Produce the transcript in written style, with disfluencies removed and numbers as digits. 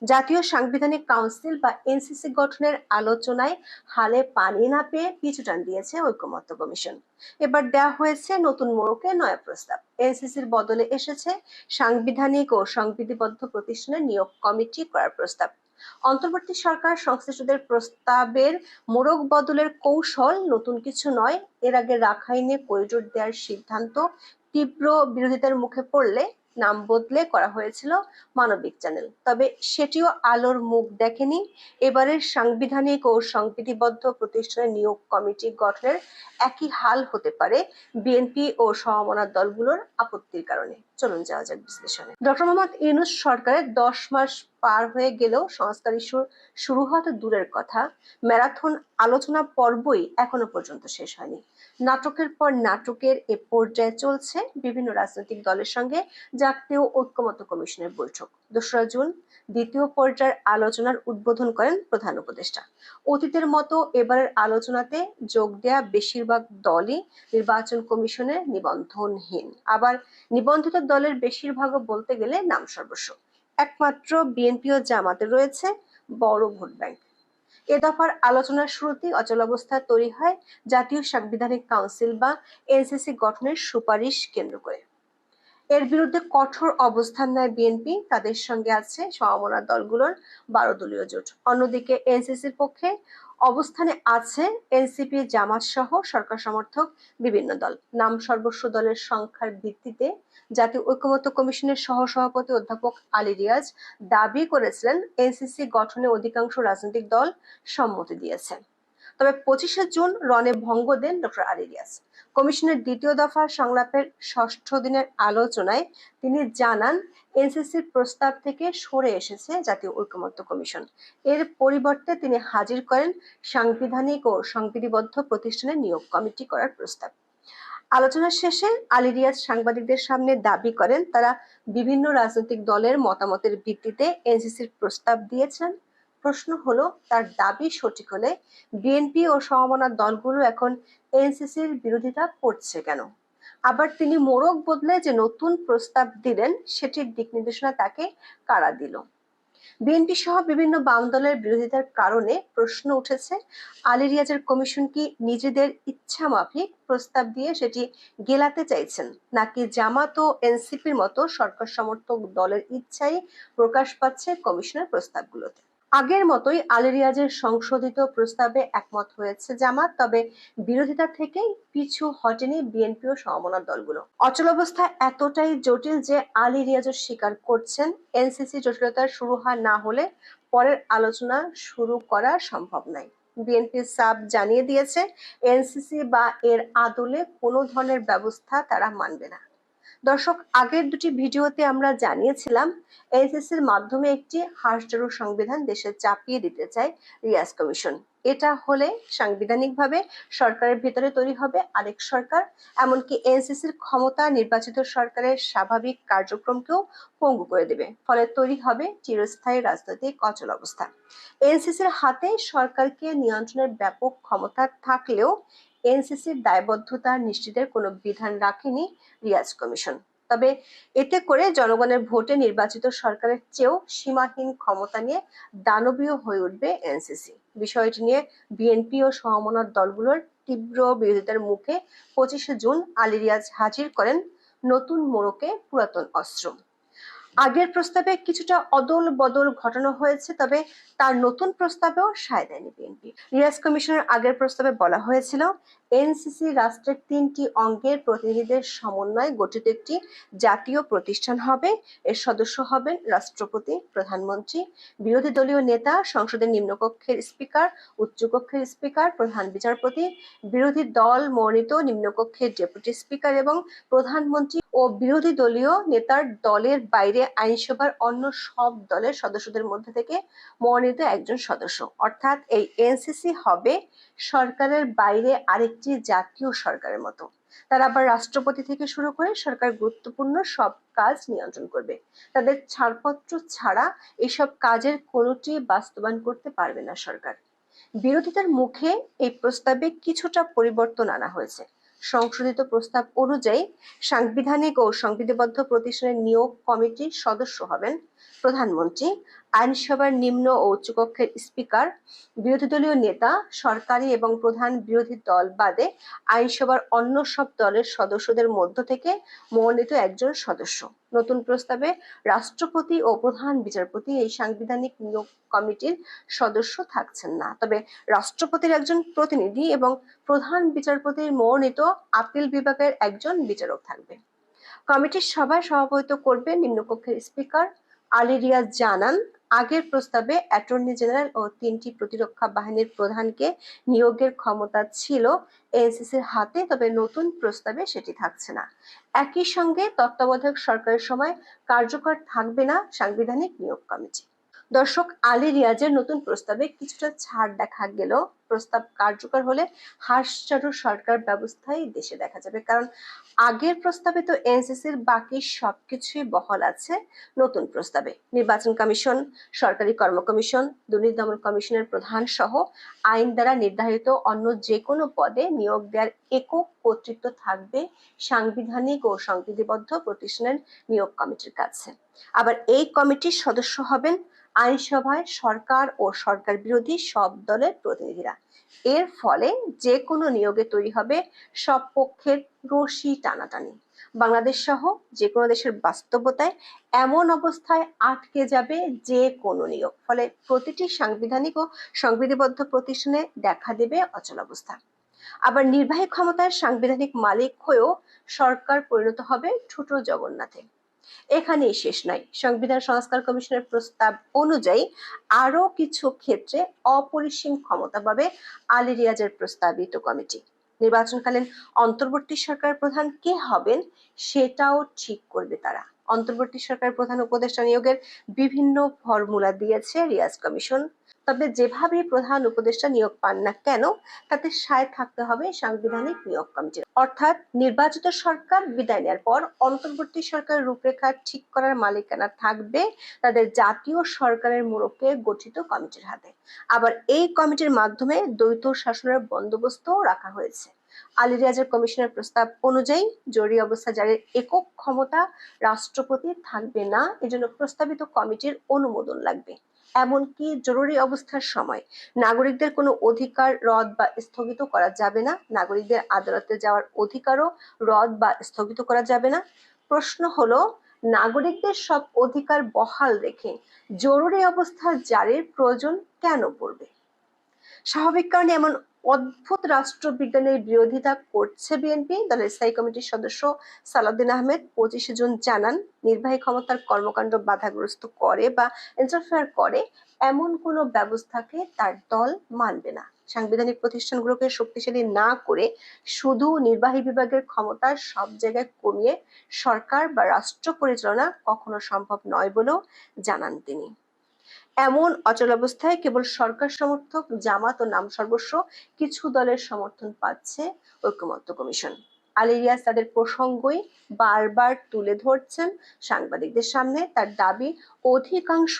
জাতীয় সাংবিধানিক কাউন্সিল বা এনসিসি গঠনের আলোচনায় হালে পানি না পেয়ে পিছু টান দিয়েছে ঐকমত্য কমিশন। এবার দেওয়া হয়েছে নতুন মোড়কে নয়া প্রস্তাব। এনসিসির বদলে এসেছে সাংবিধানিক ও সংবিধিবদ্ধ প্রতিষ্ঠানের নিয়োগ কমিটি করার প্রস্তাব। অন্তর্বর্তী সরকার সংশ্লিষ্টদের প্রস্তাবের মোড়ক বদলের কৌশল নতুন কিছু নয়। এর আগে রাখাইনে করিডোর দেওয়ার সিদ্ধান্ত তীব্র বিরোধিতার মুখে পড়লে নাম বদলে করা হয়েছিল মানবিক চ্যানেল, তবে সেটিও আলোর মুখ দেখেনি। এবারের সাংবিধানিক ও সংবিধিবদ্ধ প্রতিষ্ঠানের নিয়োগ কমিটি গঠনের একই হাল হতে পারে বিএনপি ও সমমনা দলগুলোর আপত্তির কারণে। চলুন যাওয়া যাক বিশ্লেষণে। ডক্টর মোহাম্মদ ইউনূস সরকারের 10 মাস পার হয়ে গেলেও সংস্কার ইস্যু শুরু হওয়া তো দূরের কথা, ম্যারাথন আলোচনা পর্বই এখনো পর্যন্ত শেষ হয়নি। নাটকের পর নাটকের এ পর্যায়ে চলছে বিভিন্ন রাজনৈতিক দলের সঙ্গে জাতীয় ঐকমত্য কমিশনের বৈঠক। 2রা জুন দ্বিতীয় পর্যায়ের আলোচনার উদ্বোধন করেন প্রধান উপদেষ্টা। অতীতের মতো এবারের আলোচনাতে যোগ দেয়া বেশিরভাগ দলই নির্বাচন কমিশনের নিবন্ধনহীন, আবার নিবন্ধিত দলের বেশিরভাগও বলতে গেলে নাম সর্বস্ব। একমাত্র বিএনপি ও জামাতে রয়েছে বড় ভোট ব্যাংক। এ দফার আলোচনার শুরুতেই অচলাবস্থা তৈরি হয় জাতীয় সাংবিধানিক কাউন্সিল বা এনসিসি গঠনের সুপারিশ কেন্দ্র করে। এর বিরুদ্ধে কঠোর অবস্থান নেয় বিএনপি, তাদের সঙ্গে আছে সমমনা দলগুলোর 12 দলীয় জোট। অন্যদিকে এনসিসির পক্ষে অবস্থানে আছে এনসিপি, জামাত সহ সরকার সমর্থক বিভিন্ন দল। নাম সর্বস্ব দলের সংখ্যার ভিত্তিতে জাতীয় ঐকমত্য কমিশনের সহসভাপতি অধ্যাপক আলী রিয়াজ দাবি করেছিলেন এনসিসি গঠনে অধিকাংশ রাজনৈতিক দল সম্মতি দিয়েছে। তবে 25শে জুন রণে ভঙ্গ দেন ডক্টর আলী রিয়াজ। কমিশনের দ্বিতীয় দফা সংলাপের 6ষ্ঠ দিনের আলোচনায় তিনি জানান, এনসিসির প্রস্তাব থেকে সরে এসেছে জাতীয় ঐকমত্য কমিশন। এর পরিবর্তে তিনি হাজির করেন সাংবিধানিক ও সংবিধিবদ্ধ প্রতিষ্ঠানের নিয়োগ কমিটি করার প্রস্তাব। আলোচনা শেষে আলী রিয়াজ সাংবাদিকদের সামনে দাবি করেন, তারা বিভিন্ন রাজনৈতিক দলের মতামতের ভিত্তিতে এনসিসির প্রস্তাব দিয়েছেন। প্রশ্ন হলো, তার দাবি সঠিক হলে বিএনপি ও সমমনা দলগুলো এখন এনসিসির বিরোধিতা করছে কেন? আবার তিনি মোড়ক বদলে যে নতুন প্রস্তাব দিলেন, সেটির দিক নির্দেশনা তাকে কারা দিল? বিএনপি সহ বিভিন্ন বাম দলের বিরোধিতার কারণে প্রশ্ন উঠেছে, আলী রিয়াজের কমিশন কি নিজেদের ইচ্ছা মাফিক প্রস্তাব দিয়ে সেটি গেলাতে চাইছেন, নাকি জামাত ও এনসিপির মতো সরকার সমর্থক দলের ইচ্ছাই প্রকাশ পাচ্ছে কমিশনের প্রস্তাবগুলোতে? আগের মতোই আলী রিয়াজের সংশোধিত প্রস্তাবে একমত হয়েছে জামাত, তবে বিরোধিতা থেকেই পিছু হটেনি বিএনপি ও সমমনা দলগুলো। অচলাবস্থা এতটাই জটিল যে আলী রিয়াজও স্বীকার করছেন, এনসিসি জটিলতা শুরু না হলে পরের আলোচনা শুরু করা সম্ভব নয়। বিএনপি সাব জানিয়ে দিয়েছে, এনসিসি বা এর আদলে কোনো ধরনের ব্যবস্থা তারা মানবে না। দর্শক, আগের দুটি ভিডিওতে আমরা জানিয়েছিলাম এনসিসির মাধ্যমে একটি হাসজড়ো সংবিধান দেশে চাপিয়ে দিতে চায় রিয়াজ কমিশন। এটা হলে সাংবিধানিকভাবে সরকারের ভিতরে তৈরি হবে আরেক সরকার, এমনকি এনসিসির ক্ষমতা নির্বাচিত সরকারের স্বাভাবিক কার্যক্রমকেও পঙ্গু করে দেবে। ফলে তৈরি হবে চিরস্থায়ী রাজনৈতিক অচলাবস্থা। এনসিসির হাতে সরকারকে নিয়ন্ত্রণের ব্যাপক ক্ষমতা থাকলেও এনসিসির দায়বদ্ধতা নিশ্চিতের কোনো বিধান রাখেনি রিয়াজ কমিশন। তবে এতে করে জনগণের ভোটে নির্বাচিত সরকারের চেয়েও সীমাহীন ক্ষমতা নিয়ে দানবীয় হয়ে উঠবে এনসিসি। বিষয়টি নিয়ে বিএনপি ও সমমনা দলগুলোর তীব্র বিরোধিতার মুখে 25শে জুন আলী রিয়াজ হাজির করেন নতুন মোড়কে পুরাতন অস্ত্র। আগের প্রস্তাবে কিছুটা অদল বদল ঘটানো হয়েছে, তবে তার নতুন প্রস্তাবেও সায় দেয়নি বিএনপি। রিয়াজ কমিশনের আগের প্রস্তাবে বলা হয়েছিল, এনসিসি রাষ্ট্রের 3টি অঙ্গের প্রতিনিধিদের সমন্বয়ে গঠিত একটি জাতীয় প্রতিষ্ঠান হবে। এর সদস্য হবেন রাষ্ট্রপতি, প্রধানমন্ত্রী, বিরোধী দলীয় নেতা, সংসদের নিম্নকক্ষের স্পিকার, উচ্চকক্ষের স্পিকার, প্রধান বিচারপতি, বিরোধী দল মনোনীত নিম্নকক্ষের ডেপুটি স্পিকার এবং প্রধানমন্ত্রী ও বিরোধী দলীয় নেতার দলের বাইরে আইনসভার অন্য সব দলের সদস্যদের মধ্যে থেকে মনোনীত একজন সদস্য। অর্থাৎ এই এনসিসি হবে সরকারের বাইরে আরেকটি জাতীয় সরকারের মতো। তারা আবার রাষ্ট্রপতি থেকে শুরু করে সরকার গুরুত্বপূর্ণ সব কাজ নিয়ন্ত্রণ করবে। তাদের ছাড়পত্র ছাড়া এসব কাজের কোনোটি বাস্তবায়ন করতে পারবে না সরকার। বিরোধিতার মুখে এই প্রস্তাবে কিছুটা পরিবর্তন আনা হয়েছে। সংশোধিত প্রস্তাব অনুযায়ী সাংবিধানিক ও সংবিধিবদ্ধ প্রতিষ্ঠানের নিয়োগ কমিটির সদস্য হবেন প্রধানমন্ত্রী, আইনসভার নিম্ন ও উচ্চকক্ষের স্পিকার, বিরোধী দলীয় নেতা, সরকারি এবং প্রধান বিরোধী দল বাদে আইনসভার অন্য সব দলের সদস্যদের মধ্য থেকে মনোনীত একজন সদস্য। নতুন প্রস্তাবে রাষ্ট্রপতি ও প্রধান বিচারপতি এই সাংবিধানিক নিয়োগ কমিটির সদস্য থাকছেন না, তবে রাষ্ট্রপতির একজন প্রতিনিধি এবং প্রধান বিচারপতির মনোনীত আপিল বিভাগের একজন বিচারক থাকবে। কমিটির সভায় সভাপতিত্ব করবেন নিম্নকক্ষের স্পিকার। আলী রিয়াজ জানান, আগের প্রস্তাবে অ্যাটর্নি জেনারেল ও 3টি প্রতিরক্ষা বাহিনীর প্রধানকে নিয়োগের ক্ষমতা ছিল এনসিসির হাতে, তবে নতুন প্রস্তাবে সেটি থাকছে না। একই সঙ্গে তত্ত্বাবধায়ক সরকারের সময় কার্যকর থাকবে না সাংবিধানিক নিয়োগ কমিটি। দর্শক, আলী রিয়াজের নতুন প্রস্তাবে কিছুটা ছাড় দেখা গেল। প্রস্তাব কার্যকর হলে হাসচারু সরকার ব্যবস্থাই দেশে দেখা যাবে, কারণ আগের প্রস্তাবে তো এনসিসির বাকি সবকিছুই বহাল আছে। নতুন প্রস্তাবে নির্বাচন কমিশন, সরকারি কর্ম কমিশন, দুর্নীতি দমন কমিশনের প্রধান সহ আইন দ্বারা নির্ধারিত অন্য যে কোনো পদে নিয়োগ দেওয়ার একক কর্তৃত্ব থাকবে সাংবিধানিক ও সংবিধিবদ্ধ প্রতিষ্ঠানের নিয়োগ কমিটির কাছে। আবার এই কমিটির সদস্য হবেন আইনসভায় সরকার ও সরকার বিরোধী সব দলের প্রতিনিধিরা। এর ফলে যে কোনো নিয়োগে তৈরি হবে সব পক্ষের রশি টানাটানি। বাংলাদেশ সহ যে কোনো দেশের বাস্তবতায় এমন অবস্থায় আটকে যাবে যে কোনো নিয়োগ, ফলে প্রতিটি সাংবিধানিক ও সংবিধিবদ্ধ প্রতিষ্ঠানে দেখা দেবে অচলাবস্থা। আবার নির্বাহী ক্ষমতার সাংবিধানিক মালিক হয়েও সরকার পরিণত হবে ছোট জগন্নাথে। এখানেই শেষ নয়, সংবিধান সংস্কার কমিশনের প্রস্তাব অনুযায়ী আরো কিছু ক্ষেত্রে অপরিসীম ক্ষমতা পাবে আলী রিয়াজের প্রস্তাবিত কমিটি। নির্বাচনকালীন অন্তর্বর্তী সরকার প্রধান কে হবেন সেটাও ঠিক করবে তারা। অন্তর্বর্তী সরকার প্রধান উপদেষ্টা নিয়োগের বিভিন্ন ফর্মুলা দিয়েছে রিয়াজ কমিশন, তবে যেভাবে প্রধান উপদেষ্টা নিয়োগ পান না কেন, তাতে সায় থাকতে হবে সাংবিধানিক নিয়োগ কমিটির। অর্থাৎ নির্বাচিত সরকার বিদায় নেওয়ার পর অন্তর্বর্তী সরকারের রূপরেখা ঠিক করার মালিকানা থাকবে তাদের জাতীয় সরকারের মোড়কে গঠিত কমিটির হাতে। আবার এই কমিটির মাধ্যমে দ্বৈত শাসনের বন্দোবস্ত রাখা হয়েছে। আলী রিয়াজের কমিশনের প্রস্তাব অনুযায়ী জরুরি অবস্থা জারির একক ক্ষমতা রাষ্ট্রপতির থাকবে না, এজন্য প্রস্তাবিত কমিটির অনুমোদন লাগবে। এমনকি জরুরি অবস্থার সময় নাগরিকদের কোনো অধিকার রদ বা স্থগিত করা যাবে না, নাগরিকদের আদালতে যাওয়ার অধিকারও রদ বা স্থগিত করা যাবে না। প্রশ্ন হলো, নাগরিকদের সব অধিকার বহাল রেখে জরুরি অবস্থা জারির প্রয়োজন কেন পড়বে? স্বাভাবিক কারণে এমন অদ্ভুত রাষ্ট্রবিজ্ঞানের বিরোধিতা করছে বিএনপি। দলের স্থায়ী কমিটির সদস্য সালাউদ্দিন আহমেদ 25 জুন জানান, নির্বাহী ক্ষমতার কর্মকাণ্ড বাধাগ্রস্ত করে বা ইন্টারফেয়ার করে এমন কোনো ব্যবস্থাকে তার দল মানবে না। সাংবিধানিক প্রতিষ্ঠানগুলোকে শক্তিশালী না করে শুধু নির্বাহী বিভাগের ক্ষমতা সব জায়গায় কমিয়ে সরকার বা রাষ্ট্র পরিচালনা কখনো সম্ভব নয় বলেও জানান তিনি। এমন অচলাবস্থায় কেবল সরকার সমর্থক জামাত ও নাম সর্বস্ব কিছু দলের সমর্থন পাচ্ছে ঐকমত্য কমিশন। আলী রিয়াজ তাদের প্রসঙ্গই বারবার তুলে ধরছেন সাংবাদিকদের সামনে। তার দাবি, অধিকাংশ